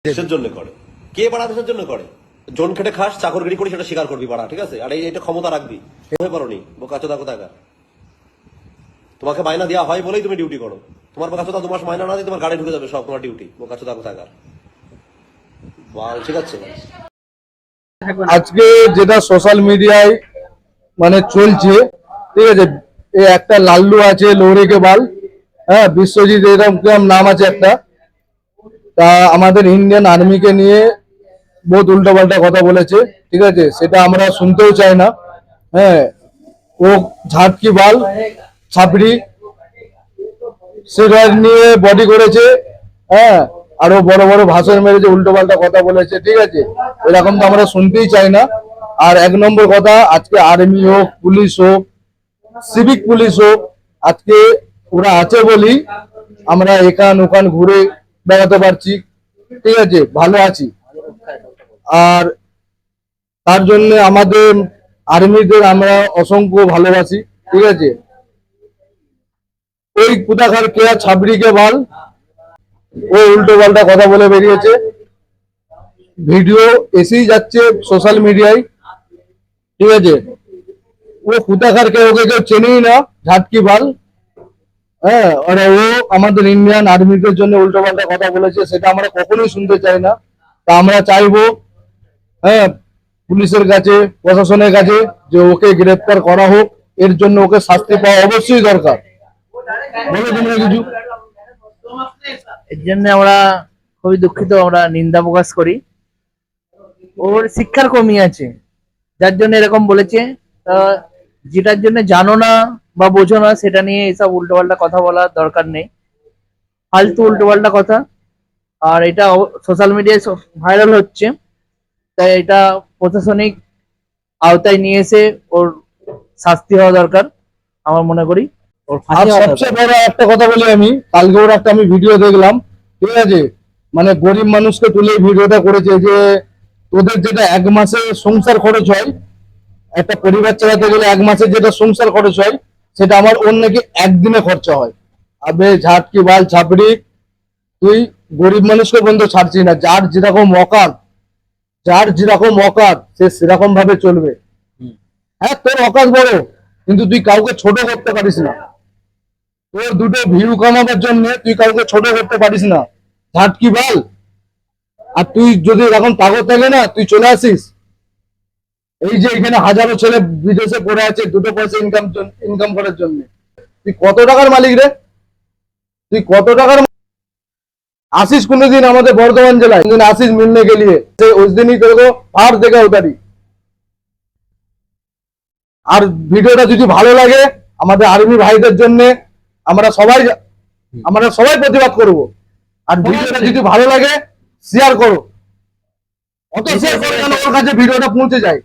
দেশের জন্য করে, কে বাড়া দেশের জন্য করে? জন খেটে খাস, চাকরগিরি করি, সেটা স্বীকার করবি বাড়া, ঠিক আছে? আর এটা ক্ষমতা রাখবি, হয়ে পারোনি বোকাচোদা কোথাকার। তোমাকে মাইনা দেওয়া হয় বলেই তুমি ডিউটি করো। তোমার বোকাচোদা 2 মাস মাইনা না দিয়ে তোমার গাড়ি ঢুকে যাবে সব, তোমার ডিউটি বোকাচোদা কোথাকার। বল, ঠিক আছে? আজকে যেটা সোশ্যাল মিডিয়ায় মানে চলছে, ঠিক আছে, এই একটা লাল্লু আছে লৌরিকে বাল, হ্যাঁ, বিশ্বজিৎ এরকম নাম আছে একটা, তা আমাদের ইন্ডিয়ান আর্মিকে নিয়ে বহুত উল্টোপাল্টা কথা বলেছে, ঠিক আছে, সেটা আমরা শুনতেও চাই না। হ্যাঁ, ও ঝাটকি বাল ছাপড়ি স্টেরয়েড নিয়ে বডি করেছে, হ্যাঁ, আরো বড় বড় ভাষণ মেরেছে, উল্টোপাল্টা কথা বলেছে, ঠিক আছে, এরকম তো আমরা শুনতেই চাই না। আর 1 নম্বর কথা, আজকে আর্মি হোক, পুলিশ হোক, সিভিক পুলিশ হোক, আজকে ওরা আছে বলি আমরা এখান ওখান ঘুরে বেড়াতে পারছি, ঠিক আছে, ভালো আছি। আর তার জন্য আমাদের আর্মিদের আমরা অসংখ্য ভালোবাসি, ঠিক আছে। ওই কোথাকার কেয়া ছাবড়িকে বল, ও উল্টো পাল্টা কথা বলে বেরিয়েছে, ভিডিও এসেই যাচ্ছে সোশ্যাল মিডিয়ায়, ঠিক আছে। ও কোথাকার কে, ওকে কেউ চেনেই না, ঝাটকি বাল, হ্যাঁ, আর ও আমাদের ইন্ডিয়ান আর্মিদের জন্য উল্টো পাল্টা কথা বলেছে, সেটা আমরা কখনোই শুনতে চাই না। তা আমরা চাইবো, হ্যাঁ, পুলিশের কাছে, প্রশাসনের কাছে, যে ওকে গ্রেফতার করা হোক, এর জন্য ওকে শাস্তি পাওয়া অবশ্যই দরকার। বলো তোমরা কিছু। এর জন্য আমরা খুবই দুঃখিত, আমরা নিন্দা প্রকাশ করি। ওর শিক্ষার কমি আছে, যার জন্য এরকম বলেছে। যেটার জন্য জানো না বা বোঝো না, সেটা নিয়ে এসব উল্টোপাল্টা কথা বলার দরকার নেই, ফালতু উল্টোপাল্টা কথা। আর এটা সোশ্যাল মিডিয়ায় ভাইরাল হচ্ছে, তাই এটা প্রশাসনিক আওতায় নিয়ে এসে ওর শাস্তি হওয়া দরকার, আমার মনে করি। ওর আর ফাঁসি হওয়া দরকার। সবচেয়ে বড় একটা কথা বলি, আমি কালকে ওর একটা আমি ভিডিও দেখলাম, ঠিক আছে, মানে গরিব মানুষকে তুলে ভিডিওটা করেছে, যে তোদের যেটা 1 মাসে সংসার খরচ হয়, একটা পরিবার চালাতে গেলে 1 মাসে যেটা সংসার খরচ হয়, সেটা আমার ওর নাকি একদিনে খরচা হয়। আবে ঝাটকি বাল ছাপড়ি, তুই গরিব মানুষকে বন্ধু ছাড়ছি না, যার যেরকম অকাত, যার যেরকম অকাত সে সেরকম ভাবে চলবে। হ্যাঁ, তোর অকাত বড়, কিন্তু তুই কাউকে ছোট করতে পারিস না। তোর 2টো ভিউ কামাবার জন্য তুই কাউকে ছোট করতে পারিস না, ঝাটকি বাল। আর তুই যদি এরকম তাগত থাকে না, তুই চলে আসিস, এই যে এখানে হাজারো ছেলে বিদেশে পড়ে আছে 2টো পয়সা ইনকাম করার জন্য। তুই কত টাকার মালিক রে? তুই কত টাকার আসিস কোনদিন আমাদের বর্ধমান জেলায়? কোনদিন আসিস মিলনে কে লিয়ে? উস দিনই তোকে ফার দেখা উতারি। আর ভিডিওটা যদি ভালো লাগে, আমাদের আর্মি ভাইদের জন্য আমরা সবাই প্রতিবাদ করব। আর ভিডিওটা যদি ভালো লাগে, শেয়ার করো, অত শেয়ার করো যেন ওর কাছে ভিডিওটা পৌঁছে যায়।